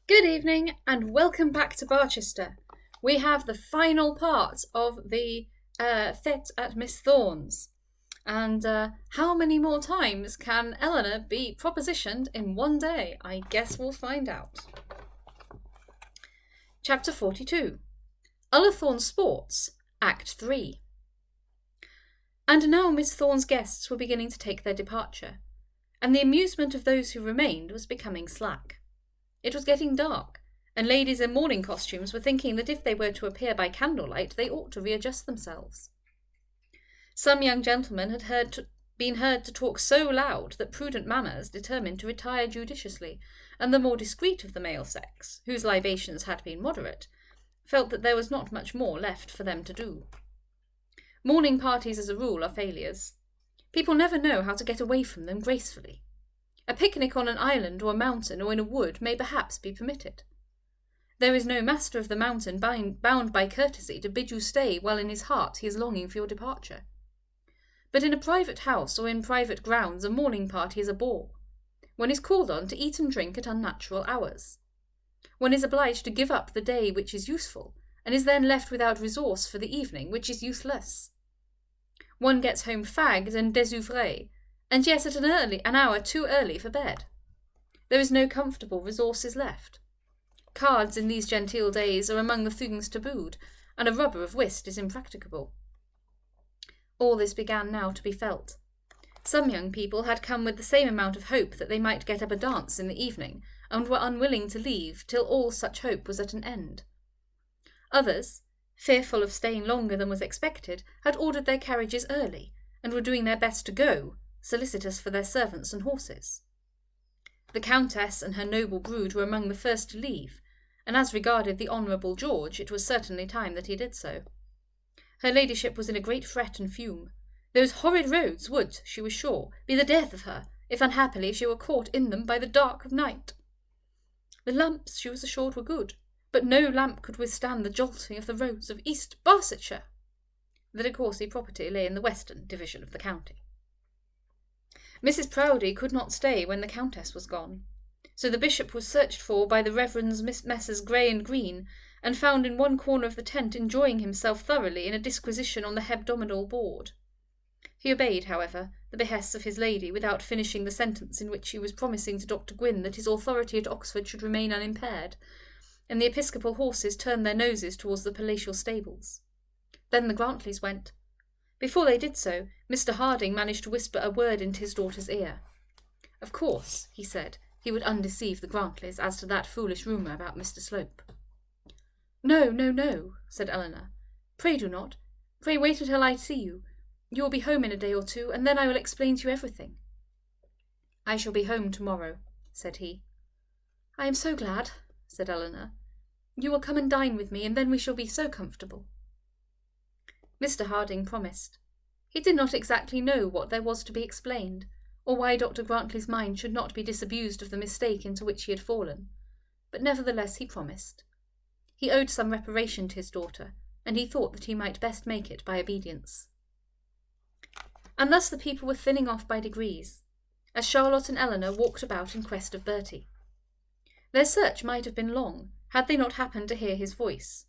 Good evening and welcome back to Barchester. We have the final part of the fete at Miss Thorne's. And how many more times can Eleanor be propositioned in one day? I guess we'll find out. Chapter 42. Ullathorne Sports, Act 3. And now Miss Thorne's guests were beginning to take their departure, and the amusement of those who remained was becoming slack. It was getting dark, and ladies in mourning costumes were thinking that if they were to appear by candlelight, they ought to readjust themselves. Some young gentlemen had been heard to talk so loud that prudent manners determined to retire judiciously, and the more discreet of the male sex, whose libations had been moderate, felt that there was not much more left for them to do. Morning parties as a rule are failures. People never know how to get away from them gracefully. A picnic on an island or a mountain or in a wood may perhaps be permitted. There is no master of the mountain bound by courtesy to bid you stay while in his heart he is longing for your departure. But in a private house or in private grounds a morning party is a bore. One is called on to eat and drink at unnatural hours. One is obliged to give up the day which is useful, and is then left without resource for the evening which is useless. One gets home fagged and désœuvré, and yet at an hour too early for bed. There is no comfortable resources left. Cards in these genteel days are among the things tabooed, and a rubber of whist is impracticable. All this began now to be felt. Some young people had come with the same amount of hope that they might get up a dance in the evening, and were unwilling to leave till all such hope was at an end. Others, fearful of staying longer than was expected, had ordered their carriages early, and were doing their best to go, solicitous for their servants and horses. The Countess and her noble brood were among the first to leave, and as regarded the Honourable George, it was certainly time that he did so. Her ladyship was in a great fret and fume. Those horrid roads would, she was sure, be the death of her, if unhappily she were caught in them by the dark of night. The lamps, she was assured, were good, but no lamp could withstand the jolting of the roads of East Barsetshire. The De Courcy property lay in the western division of the county. Mrs. Proudie could not stay when the Countess was gone, so the bishop was searched for by the Reverends Messrs. Grey and Green, and found in one corner of the tent enjoying himself thoroughly in a disquisition on the hebdomadal board. He obeyed, however, the behests of his lady without finishing the sentence in which he was promising to Dr. Gwynne that his authority at Oxford should remain unimpaired, and the episcopal horses turned their noses towards the palatial stables. Then the Grantleys went. Before they did so, Mr. Harding managed to whisper a word into his daughter's ear. Of course, he said, he would undeceive the Grantleys as to that foolish rumour about Mr. Slope. No, no, no, said Eleanor. Pray do not. Pray wait until I see you. You will be home in a day or two, and then I will explain to you everything. I shall be home tomorrow, said he. I am so glad, said Eleanor. You will come and dine with me, and then we shall be so comfortable. Mr. Harding promised. He did not exactly know what there was to be explained, or why Dr. Grantley's mind should not be disabused of the mistake into which he had fallen, but nevertheless he promised. He owed some reparation to his daughter, and he thought that he might best make it by obedience. And thus the people were thinning off by degrees, as Charlotte and Eleanor walked about in quest of Bertie. Their search might have been long, had they not happened to hear his voice.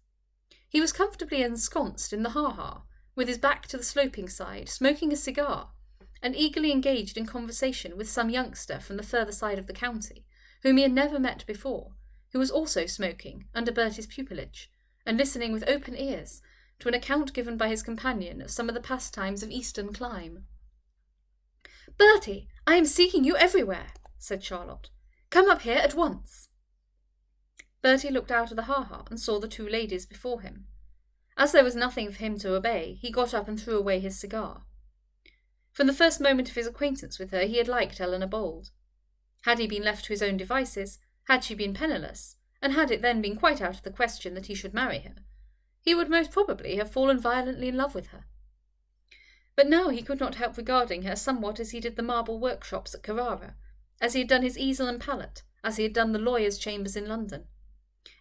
He was comfortably ensconced in the ha-ha, with his back to the sloping side, smoking a cigar, and eagerly engaged in conversation with some youngster from the further side of the county, whom he had never met before, who was also smoking under Bertie's pupilage, and listening with open ears to an account given by his companion of some of the pastimes of eastern clime. "Bertie, I am seeking you everywhere," said Charlotte. "Come up here at once." Bertie looked out of the ha-ha and saw the two ladies before him. As there was nothing for him to obey, he got up and threw away his cigar. From the first moment of his acquaintance with her, he had liked Eleanor Bold. Had he been left to his own devices, had she been penniless, and had it then been quite out of the question that he should marry her, he would most probably have fallen violently in love with her. But now he could not help regarding her somewhat as he did the marble workshops at Carrara, as he had done his easel and palette, as he had done the lawyers' chambers in London.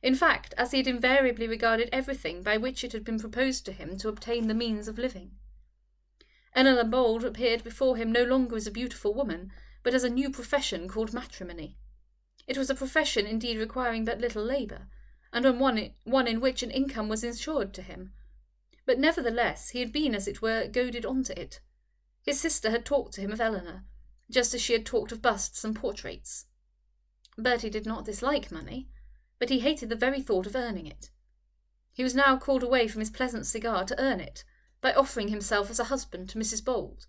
In fact, as he had invariably regarded everything by which it had been proposed to him to obtain the means of living. Eleanor Bold appeared before him no longer as a beautiful woman, but as a new profession called matrimony. It was a profession indeed requiring but little labour, and one in which an income was insured to him. But nevertheless he had been, as it were, goaded on to it. His sister had talked to him of Eleanor, just as she had talked of busts and portraits. Bertie did not dislike money, but he hated the very thought of earning it. He was now called away from his pleasant cigar to earn it, by offering himself as a husband to Mrs. Bold.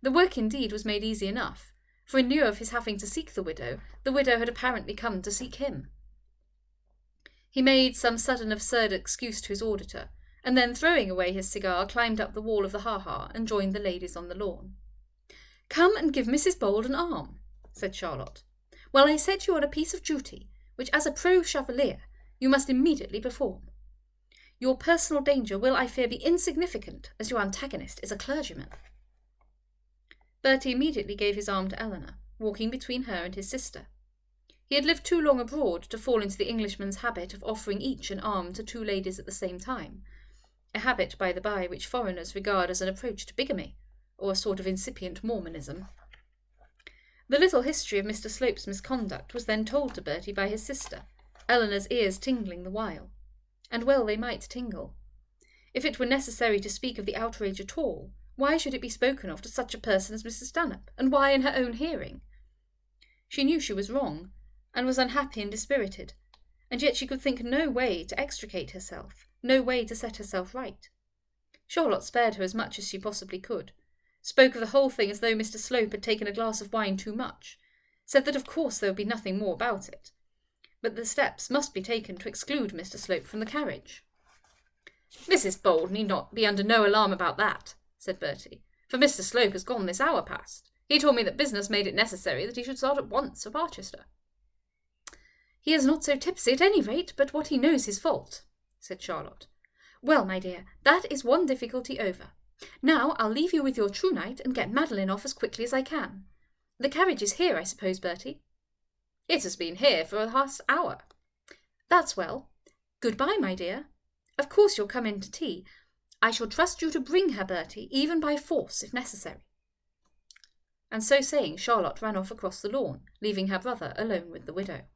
The work indeed was made easy enough, for in lieu of his having to seek the widow had apparently come to seek him. He made some sudden absurd excuse to his auditor, and then, throwing away his cigar, climbed up the wall of the ha-ha and joined the ladies on the lawn. "Come and give Mrs. Bold an arm," said Charlotte, "while I set you on a piece of duty, which as a pro-chevalier you must immediately perform. Your personal danger will, I fear, be insignificant, as your antagonist is a clergyman." Bertie immediately gave his arm to Eleanor, walking between her and his sister. He had lived too long abroad to fall into the Englishman's habit of offering each an arm to two ladies at the same time, a habit, by the by, which foreigners regard as an approach to bigamy, or a sort of incipient Mormonism. The little history of Mr. Slope's misconduct was then told to Bertie by his sister, Eleanor's ears tingling the while. And well they might tingle. If it were necessary to speak of the outrage at all, why should it be spoken of to such a person as Mr. Stanhope, and why in her own hearing? She knew she was wrong, and was unhappy and dispirited, and yet she could think no way to extricate herself, no way to set herself right. Charlotte spared her as much as she possibly could, spoke of the whole thing as though Mr. Slope had taken a glass of wine too much, said that of course there would be nothing more about it, but the steps must be taken to exclude Mr. Slope from the carriage. "Mrs. Bold need not be under no alarm about that," said Bertie, "for Mr. Slope has gone this hour past. He told me that business made it necessary that he should start at once for Barchester." "He is not so tipsy at any rate, but what he knows his fault," said Charlotte. "Well, my dear, that is one difficulty over. Now I'll leave you with your true knight and get Madeline off as quickly as I can. The carriage is here, I suppose, Bertie?" "It has been here for the last hour." "That's well. Good-bye, my dear. Of course you'll come in to tea. I shall trust you to bring her, Bertie, even by force, if necessary." And so saying, Charlotte ran off across the lawn, leaving her brother alone with the widow.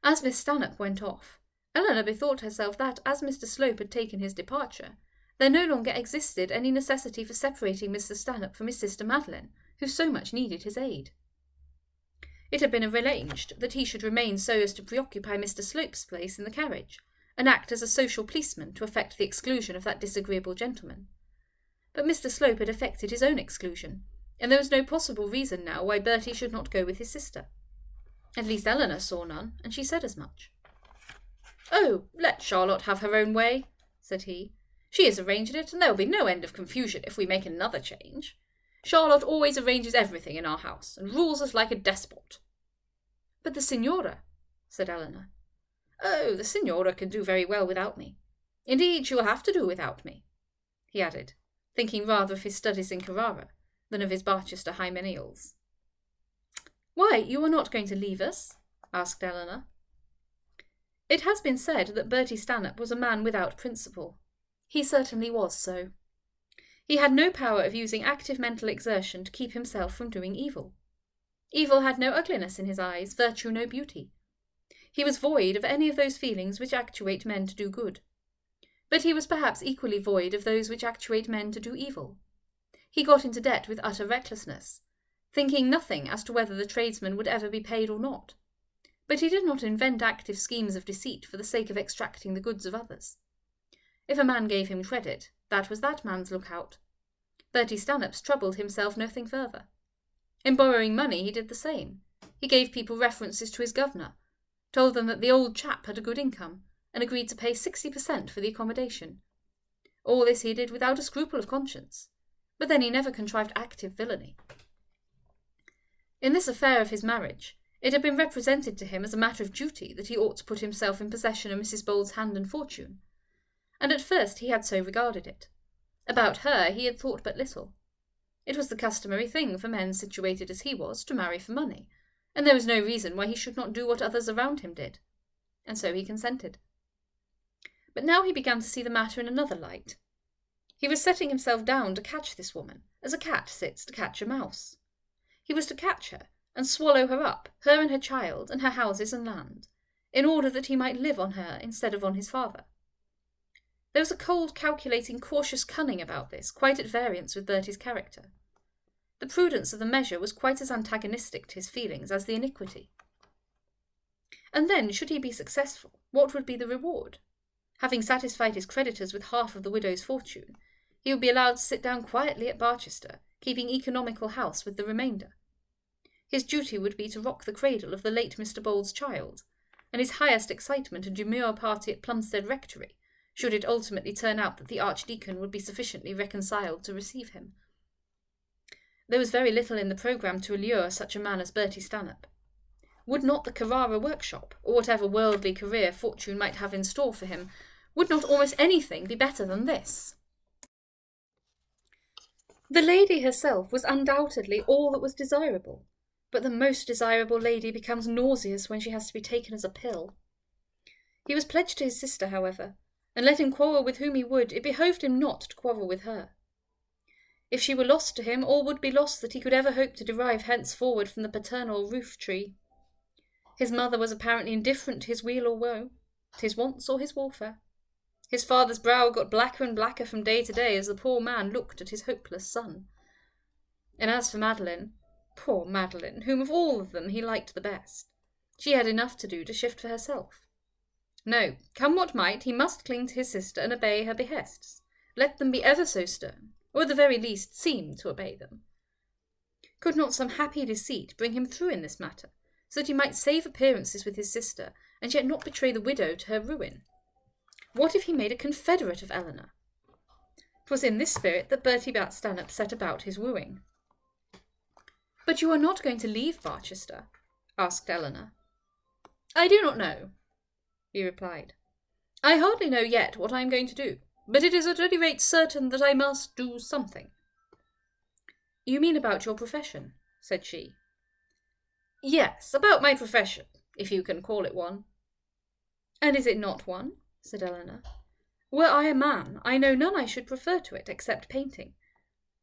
As Miss Stanhope went off, Eleanor bethought herself that, as Mr. Slope had taken his departure, there no longer existed any necessity for separating Mr. Stanhope from his sister Madeline, who so much needed his aid. It had been arranged that he should remain so as to preoccupy Mr. Slope's place in the carriage, and act as a social policeman to effect the exclusion of that disagreeable gentleman. But Mr. Slope had effected his own exclusion, and there was no possible reason now why Bertie should not go with his sister. At least Eleanor saw none, and she said as much. "Oh, let Charlotte have her own way," said he. "She has arranged it, and there will be no end of confusion if we make another change. Charlotte always arranges everything in our house, and rules us like a despot." "But the signora," said Eleanor. "Oh, the signora can do very well without me. Indeed, she will have to do without me," he added, thinking rather of his studies in Carrara than of his Barchester hymeneals. "Why, you are not going to leave us?" asked Eleanor. It has been said that Bertie Stanhope was a man without principle. He certainly was so. He had no power of using active mental exertion to keep himself from doing evil. Evil had no ugliness in his eyes, virtue no beauty. He was void of any of those feelings which actuate men to do good. But he was perhaps equally void of those which actuate men to do evil. He got into debt with utter recklessness, thinking nothing as to whether the tradesman would ever be paid or not. But he did not invent active schemes of deceit for the sake of extracting the goods of others. If a man gave him credit, that was that man's lookout. Bertie Stanhope's troubled himself nothing further. In borrowing money he did the same. He gave people references to his governor, told them that the old chap had a good income, and agreed to pay 60% for the accommodation. All this he did without a scruple of conscience, but then he never contrived active villainy. In this affair of his marriage, it had been represented to him as a matter of duty that he ought to put himself in possession of Mrs. Bold's hand and fortune, and at first he had so regarded it. About her he had thought but little. It was the customary thing for men situated as he was to marry for money, and there was no reason why he should not do what others around him did, and so he consented. But now he began to see the matter in another light. He was setting himself down to catch this woman, as a cat sits to catch a mouse. He was to catch her, and swallow her up, her and her child, and her houses and land, in order that he might live on her instead of on his father. There was a cold, calculating, cautious cunning about this, quite at variance with Bertie's character. The prudence of the measure was quite as antagonistic to his feelings as the iniquity. And then, should he be successful, what would be the reward? Having satisfied his creditors with half of the widow's fortune, he would be allowed to sit down quietly at Barchester, keeping economical house with the remainder. His duty would be to rock the cradle of the late Mr. Bould's child, and his highest excitement a demure party at Plumstead Rectory, should it ultimately turn out that the Archdeacon would be sufficiently reconciled to receive him. There was very little in the programme to allure such a man as Bertie Stanhope. Would not the Carrara workshop, or whatever worldly career fortune might have in store for him, would not almost anything be better than this? The lady herself was undoubtedly all that was desirable, but the most desirable lady becomes nauseous when she has to be taken as a pill. He was pledged to his sister, however, and let him quarrel with whom he would, it behoved him not to quarrel with her. If she were lost to him, all would be lost that he could ever hope to derive henceforward from the paternal roof-tree. His mother was apparently indifferent to his weal or woe, to his wants or his warfare. His father's brow got blacker and blacker from day to day as the poor man looked at his hopeless son. And as for Madeline, poor Madeline, whom of all of them he liked the best, she had enough to do to shift for herself. No, come what might, he must cling to his sister and obey her behests, let them be ever so stern, or at the very least seem to obey them. Could not some happy deceit bring him through in this matter, so that he might save appearances with his sister, and yet not betray the widow to her ruin? What if he made a confederate of Eleanor? 'Twas in this spirit that Bertie Stanhope set about his wooing. "But you are not going to leave Barchester?" asked Eleanor. "I do not know," he replied. "I hardly know yet what I am going to do, but it is at any rate certain that I must do something." "You mean about your profession?" said she. "Yes, about my profession, if you can call it one." "And is it not one?" said Eleanor. "Were I a man, I know none I should prefer to it, except painting,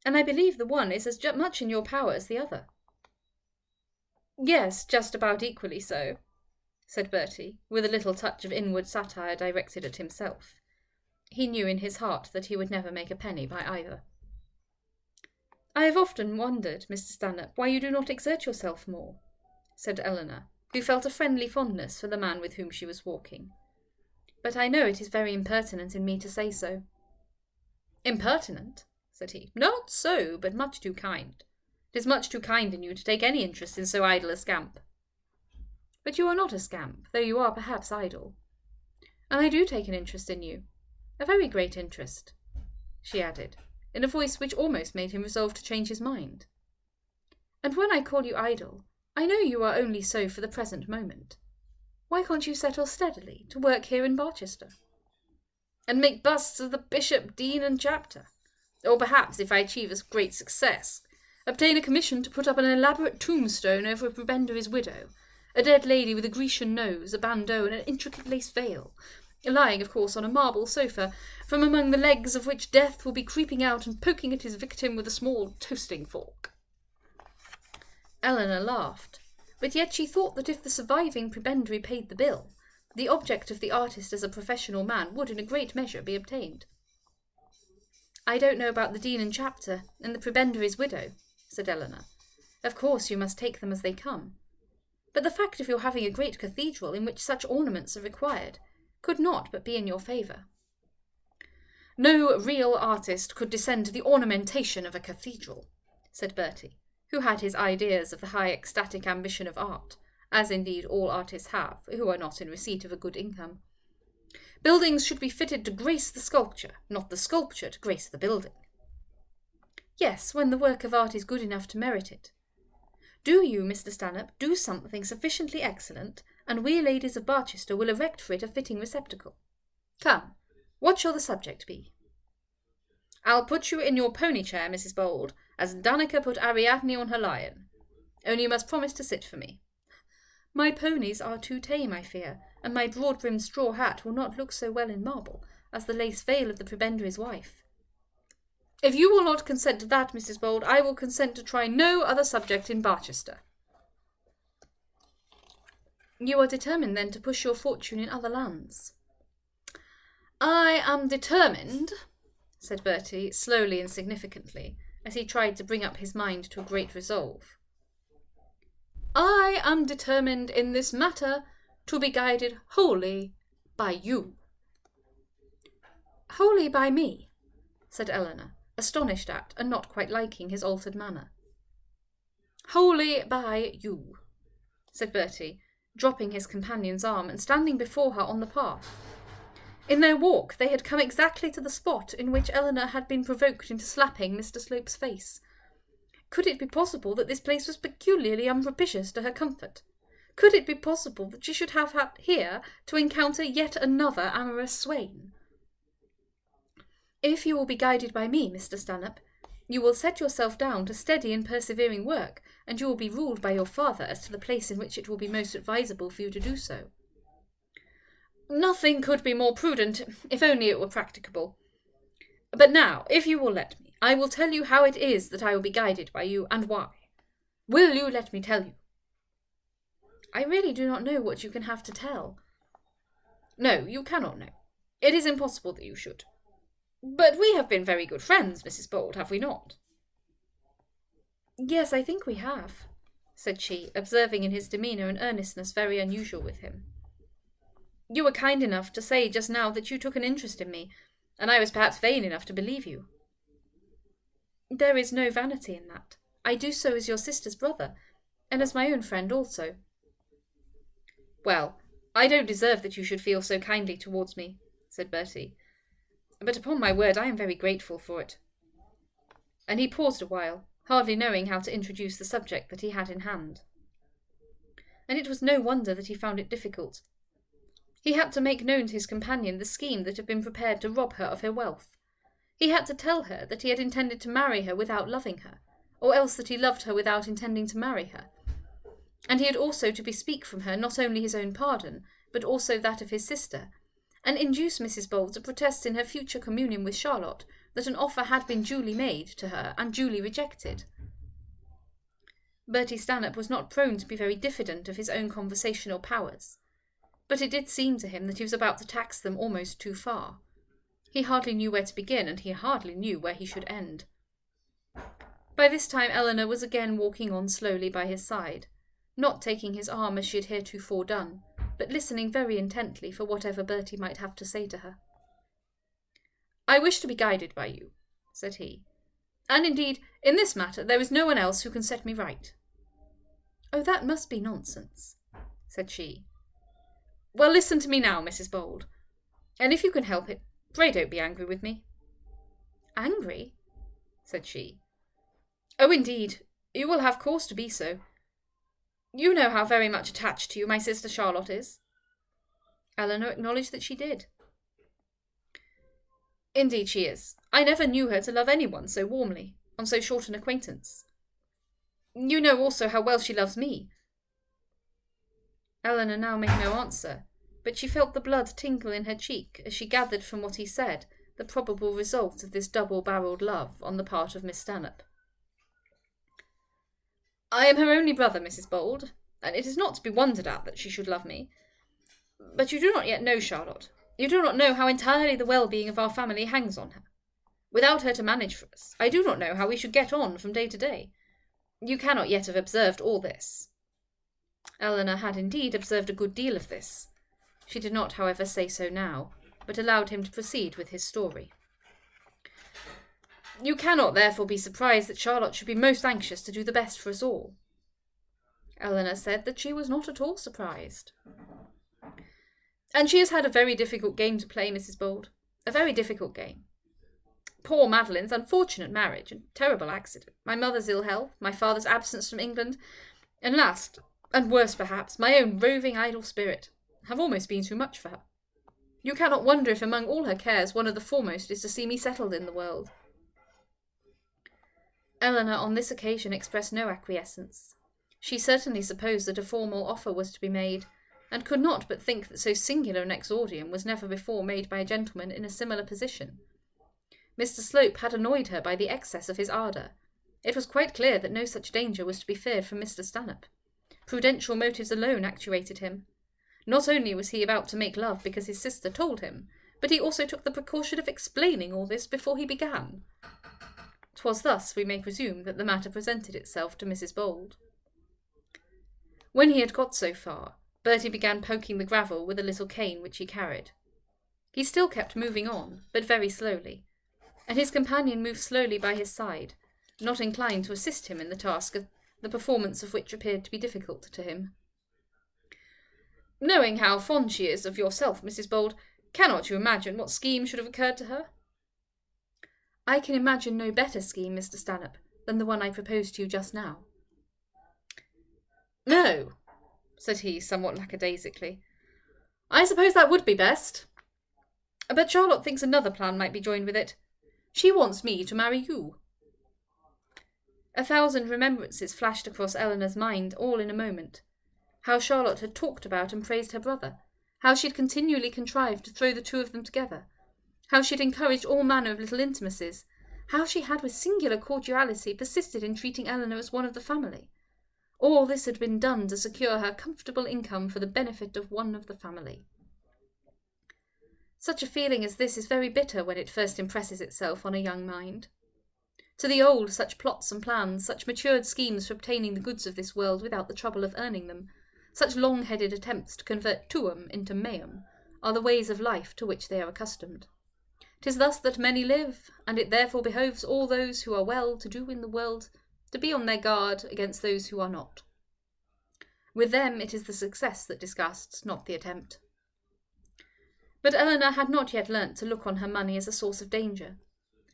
and I believe the one is as much in your power as the other." "Yes, just about equally so," said Bertie, with a little touch of inward satire directed at himself. He knew in his heart that he would never make a penny by either. "I have often wondered, Mr. Stanhope, why you do not exert yourself more," said Eleanor, who felt a friendly fondness for the man with whom she was walking. "But I know it is very impertinent in me to say so." "Impertinent?" said he. "Not so, but much too kind. It is much too kind in you to take any interest in so idle a scamp." "But you are not a scamp, though you are perhaps idle. And I do take an interest in you. A very great interest," she added, in a voice which almost made him resolve to change his mind. "And when I call you idle, I know you are only so for the present moment. Why can't you settle steadily to work here in Barchester?" "And make busts of the bishop, dean, and chapter. Or perhaps, if I achieve a great success, obtain a commission to put up an elaborate tombstone over a prebendary's widow, a dead lady with a Grecian nose, a bandeau, and an intricate lace veil, lying, of course, on a marble sofa, from among the legs of which death will be creeping out and poking at his victim with a small toasting fork." Eleanor laughed, but yet she thought that if the surviving prebendary paid the bill, the object of the artist as a professional man would in a great measure be obtained. "I don't know about the dean and chapter, and the prebendary's widow," said Eleanor. "Of course you must take them as they come. But the fact of your having a great cathedral in which such ornaments are required could not but be in your favour." "No real artist could descend to the ornamentation of a cathedral," said Bertie, who had his ideas of the high ecstatic ambition of art, as indeed all artists have, who are not in receipt of a good income. "Buildings should be fitted to grace the sculpture, not the sculpture to grace the building." "Yes, when the work of art is good enough to merit it. Do you, Mr. Stanhope, do something sufficiently excellent, and we ladies of Barchester will erect for it a fitting receptacle. Come, what shall the subject be?" "I'll put you in your pony chair, Mrs. Bold, as Danica put Ariadne on her lion. Only you must promise to sit for me." "My ponies are too tame, I fear, and my broad-brimmed straw hat will not look so well in marble as the lace veil of the prebendary's wife." "If you will not consent to that, Mrs. Bold, I will consent to try no other subject in Barchester." You are determined, then, to push your fortune in other lands? I am determined, said Bertie, slowly and significantly, as he tried to bring up his mind to a great resolve. I am determined in this matter to be guided wholly by you. Wholly by me, said Eleanor, astonished at and not quite liking his altered manner. Wholly by you, said Bertie, dropping his companion's arm and standing before her on the path. In their walk they had come exactly to the spot in which Eleanor had been provoked into slapping Mr. Slope's face. Could it be possible that this place was peculiarly unpropitious to her comfort? Could it be possible that she should have had here to encounter yet another amorous swain? If you will be guided by me, Mr. Stanhope, you will set yourself down to steady and persevering work, and you will be ruled by your father as to the place in which it will be most advisable for you to do so. Nothing could be more prudent, if only it were practicable. But now, if you will let me, I will tell you how it is that I will be guided by you, and why. Will you let me tell you? I really do not know what you can have to tell. No, you cannot know. It is impossible that you should. But we have been very good friends, Mrs. Bold, have we not? Yes, I think we have, said she, observing in his demeanour an earnestness very unusual with him. You were kind enough to say just now that you took an interest in me, and I was perhaps vain enough to believe you. There is no vanity in that. I do so as your sister's brother, and as my own friend also. Well, I don't deserve that you should feel so kindly towards me, said Bertie, but upon my word I am very grateful for it. And he paused a while, hardly knowing how to introduce the subject that he had in hand. And it was no wonder that he found it difficult. He had to make known to his companion the scheme that had been prepared to rob her of her wealth. He had to tell her that he had intended to marry her without loving her, or else that he loved her without intending to marry her. And he had also to bespeak from her not only his own pardon, but also that of his sister, and induce Mrs. Bold to protest in her future communion with Charlotte that an offer had been duly made to her and duly rejected. Bertie Stanhope was not prone to be very diffident of his own conversational powers, but it did seem to him that he was about to tax them almost too far. He hardly knew where to begin, and he hardly knew where he should end. By this time Eleanor was again walking on slowly by his side, not taking his arm as she had heretofore done, but listening very intently for whatever Bertie might have to say to her. I wish to be guided by you, said he, and indeed, in this matter there is no one else who can set me right. Oh, that must be nonsense, said she. Well, listen to me now, Mrs. Bold, and if you can help it, pray don't be angry with me. Angry? Said she. Oh, indeed, you will have cause to be so. You know how very much attached to you my sister Charlotte is. Eleanor acknowledged that she did. Indeed she is. I never knew her to love anyone so warmly, on so short an acquaintance. You know also how well she loves me. Eleanor now made no answer, but she felt the blood tingle in her cheek as she gathered from what he said the probable result of this double-barrelled love on the part of Miss Stanhope. I am her only brother, Mrs. Bold, and it is not to be wondered at that she should love me. But you do not yet know Charlotte. You do not know how entirely the well-being of our family hangs on her. Without her to manage for us, I do not know how we should get on from day to day. You cannot yet have observed all this. Eleanor had indeed observed a good deal of this. She did not, however, say so now, but allowed him to proceed with his story. You cannot therefore be surprised that Charlotte should be most anxious to do the best for us all. Eleanor said that she was not at all surprised. And she has had a very difficult game to play, Mrs. Bold. A very difficult game. Poor Madeline's unfortunate marriage and terrible accident, my mother's ill health, my father's absence from England, and last, and worse perhaps, my own roving idle spirit, have almost been too much for her. You cannot wonder if among all her cares one of the foremost is to see me settled in the world. Eleanor on this occasion expressed no acquiescence. She certainly supposed that a formal offer was to be made, and could not but think that so singular an exordium was never before made by a gentleman in a similar position. Mr. Slope had annoyed her by the excess of his ardour. It was quite clear that no such danger was to be feared from Mr. Stanhope. Prudential motives alone actuated him, Not only was he about to make love because his sister told him, but he also took the precaution of explaining all this before he began. 'Twas thus, we may presume, that the matter presented itself to Mrs. Bold. When he had got so far, Bertie began poking the gravel with a little cane which he carried. He still kept moving on, but very slowly, and his companion moved slowly by his side, not inclined to assist him in the task of the performance of which appeared to be difficult to him. Knowing how fond she is of yourself, Mrs. Bold, cannot you imagine what scheme should have occurred to her? I can imagine no better scheme, Mr. Stanhope, than the one I proposed to you just now. No, said he, somewhat lackadaisically. I suppose that would be best. But Charlotte thinks another plan might be joined with it. She wants me to marry you. 1,000 remembrances flashed across Elinor's mind all in a moment. How Charlotte had talked about and praised her brother, how she had continually contrived to throw the two of them together, how she had encouraged all manner of little intimacies, how she had with singular cordiality persisted in treating Elinor as one of the family. All this had been done to secure her comfortable income for the benefit of one of the family. Such a feeling as this is very bitter when it first impresses itself on a young mind. To the old, such plots and plans, such matured schemes for obtaining the goods of this world without the trouble of earning them, such long-headed attempts to convert tuum into meum, are the ways of life to which they are accustomed. 'Tis thus that many live, and it therefore behoves all those who are well to do in the world to be on their guard against those who are not. With them it is the success that disgusts, not the attempt. But Elinor had not yet learnt to look on her money as a source of danger.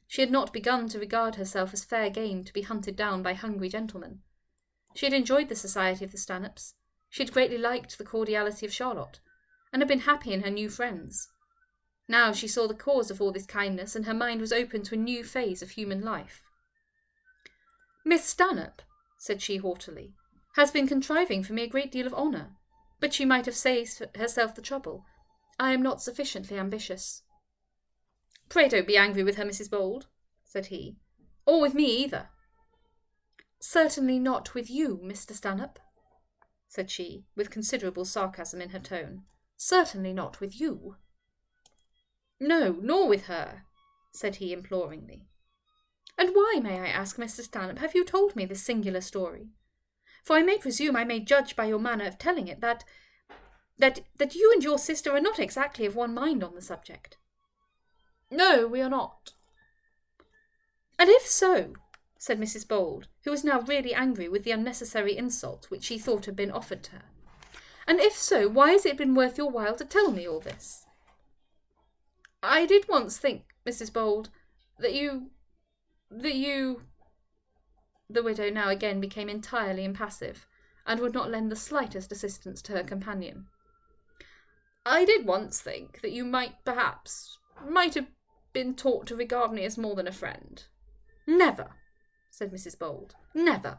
She had not begun to regard herself as fair game to be hunted down by hungry gentlemen. She had enjoyed the society of the Stanhopes. She had greatly liked the cordiality of Charlotte, and had been happy in her new friends. Now she saw the cause of all this kindness, and her mind was open to a new phase of human life. Miss Stanhope, said she haughtily, has been contriving for me a great deal of honour, but she might have saved herself the trouble. I am not sufficiently ambitious. Pray don't be angry with her, Mrs. Bold, said he, or with me either. Certainly not with you, Mr. Stanhope, said she, with considerable sarcasm in her tone. Certainly not with you. No, nor with her, said he imploringly. And why, may I ask, Mr. Stanhope, have you told me this singular story? For I may presume I may judge by your manner of telling it that you and your sister are not exactly of one mind on the subject. No, we are not. And if so, said Mrs. Bold, who was now really angry with the unnecessary insult which she thought had been offered to her, and if so, why has it been worth your while to tell me all this? I did once think, Mrs. Bold, that you... The widow now again became entirely impassive, and would not lend the slightest assistance to her companion. I did once think that you might have been taught to regard me as more than a friend. Never, said Mrs. Bold, never.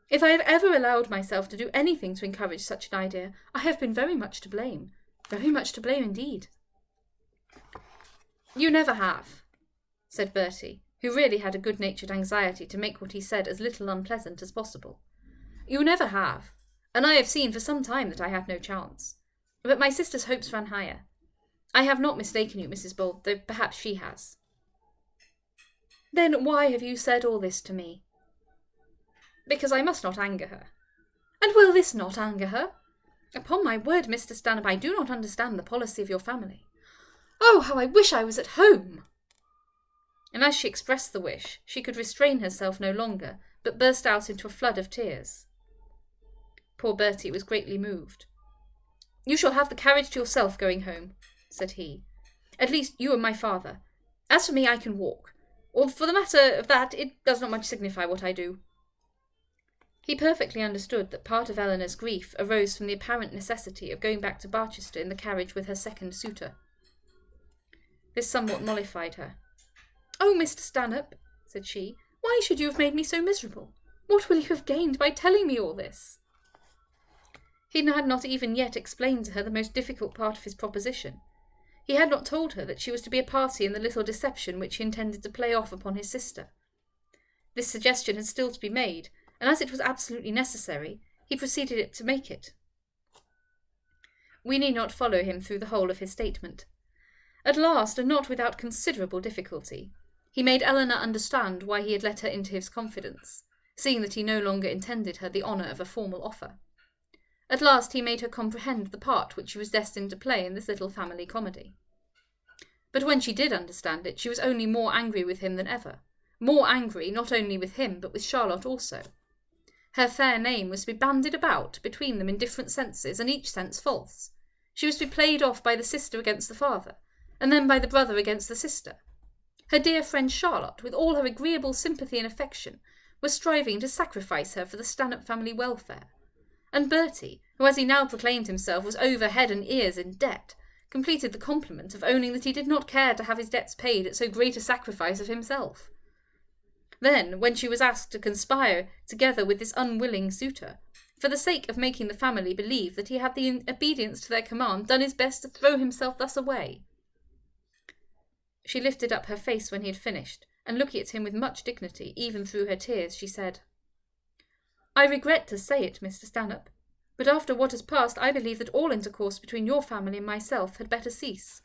If I have ever allowed myself to do anything to encourage such an idea, I have been very much to blame indeed. You never have, said Bertie, who really had a good-natured anxiety to make what he said as little unpleasant as possible. You never have, and I have seen for some time that I had no chance. But my sister's hopes ran higher. I have not mistaken you, Mrs. Bold, though perhaps she has. Then why have you said all this to me? Because I must not anger her. And will this not anger her? Upon my word, Mr. Stanhope, I do not understand the policy of your family. Oh, how I wish I was at home! And as she expressed the wish, she could restrain herself no longer, but burst out into a flood of tears. Poor Bertie was greatly moved. You shall have the carriage to yourself going home, said he. At least you and my father. As for me, I can walk. Or for the matter of that, it does not much signify what I do. He perfectly understood that part of Elinor's grief arose from the apparent necessity of going back to Barchester in the carriage with her second suitor. This somewhat mollified her. Oh, Mr. Stanhope, said she, why should you have made me so miserable? What will you have gained by telling me all this? He had not even yet explained to her the most difficult part of his proposition. He had not told her that she was to be a party in the little deception which he intended to play off upon his sister. This suggestion had still to be made, and as it was absolutely necessary, he proceeded to make it. We need not follow him through the whole of his statement. At last, and not without considerable difficulty, he made Eleanor understand why he had let her into his confidence, seeing that he no longer intended her the honour of a formal offer. At last he made her comprehend the part which she was destined to play in this little family comedy. But when she did understand it, she was only more angry with him than ever, more angry not only with him but with Charlotte also. Her fair name was to be bandied about between them in different senses, and each sense false. She was to be played off by the sister against the father, and then by the brother against the sister. Her dear friend Charlotte, with all her agreeable sympathy and affection, was striving to sacrifice her for the Stanhope family welfare. And Bertie, who as he now proclaimed himself was over head and ears in debt, completed the compliment of owning that he did not care to have his debts paid at so great a sacrifice of himself. Then, when she was asked to conspire together with this unwilling suitor, for the sake of making the family believe that he had in obedience to their command done his best to throw himself thus away. She lifted up her face when he had finished, and looking at him with much dignity, even through her tears, she said, "I regret to say it, Mr. Stanhope, but after what has passed I believe that all intercourse between your family and myself had better cease."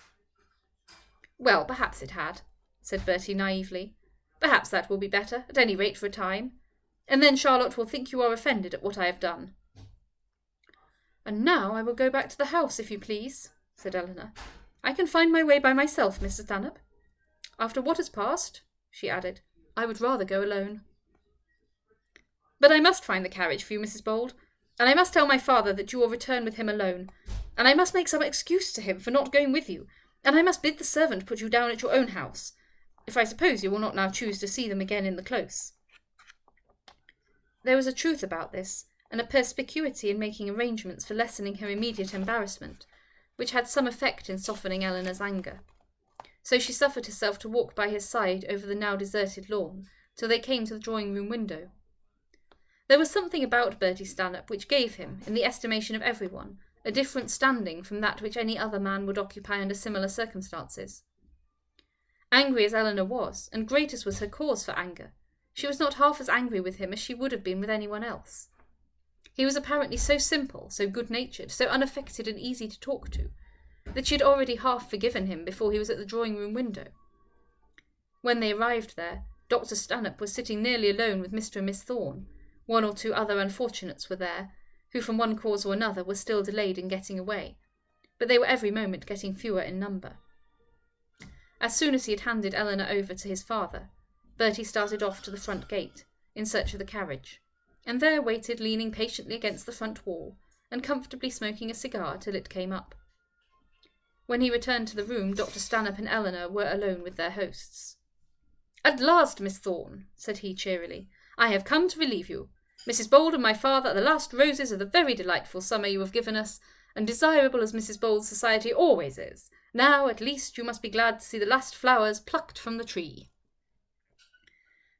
"Well, perhaps it had," said Bertie naively. "Perhaps that will be better, at any rate for a time. And then Charlotte will think you are offended at what I have done." "And now I will go back to the house, if you please," said Eleanor. "I can find my way by myself, Mr. Stanhope. After what has passed," she added, "I would rather go alone. But I must find the carriage for you, Mrs. Bold, and I must tell my father that you will return with him alone, and I must make some excuse to him for not going with you, and I must bid the servant put you down at your own house, if I suppose you will not now choose to see them again in the close." There was a truth about this, and a perspicuity in making arrangements for lessening her immediate embarrassment, which had some effect in softening Eleanor's anger. So she suffered herself to walk by his side over the now deserted lawn, till they came to the drawing-room window. There was something about Bertie Stanhope which gave him, in the estimation of everyone, a different standing from that which any other man would occupy under similar circumstances. Angry as Eleanor was, and great as was her cause for anger, she was not half as angry with him as she would have been with anyone else. He was apparently so simple, so good-natured, so unaffected and easy to talk to, that she had already half forgiven him before he was at the drawing-room window. When they arrived there, Dr. Stanhope was sitting nearly alone with Mr. and Miss Thorne. One or two other unfortunates were there, who from one cause or another were still delayed in getting away, but they were every moment getting fewer in number. As soon as he had handed Eleanor over to his father, Bertie started off to the front gate, in search of the carriage, and there waited leaning patiently against the front wall, and comfortably smoking a cigar till it came up. When he returned to the room, Dr. Stanhope and Eleanor were alone with their hosts. "At last, Miss Thorne," said he cheerily, "I have come to relieve you. Mrs. Bold and my father are the last roses of the very delightful summer you have given us, and desirable as Mrs. Bold's society always is, now, at least, you must be glad to see the last flowers plucked from the tree."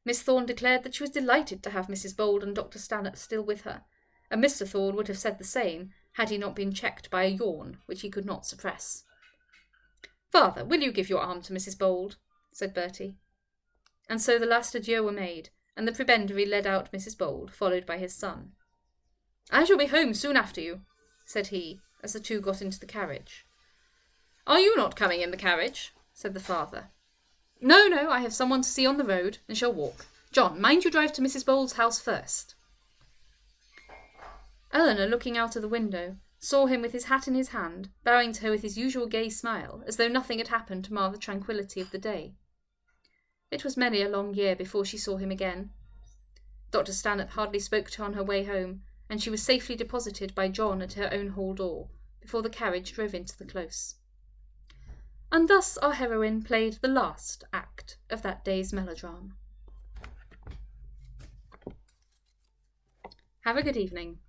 Miss Thorne declared that she was delighted to have Mrs. Bold and Dr. Stanhope still with her, and Mr. Thorne would have said the same, had he not been checked by a yawn, which he could not suppress. "Father, will you give your arm to Mrs. Bold?" said Bertie. And so the last adieux were made, and the prebendary led out Mrs. Bold, followed by his son. "I shall be home soon after you," said he, as the two got into the carriage. "Are you not coming in the carriage?" said the father. No, I have someone to see on the road, and shall walk. John, mind you drive to Mrs. Bold's house first." Eleanor, looking out of the window, saw him with his hat in his hand, bowing to her with his usual gay smile, as though nothing had happened to mar the tranquillity of the day. It was many a long year before she saw him again. Dr. Stanhope hardly spoke to her on her way home, and she was safely deposited by John at her own hall door, before the carriage drove into the close. And thus our heroine played the last act of that day's melodrama. Have a good evening.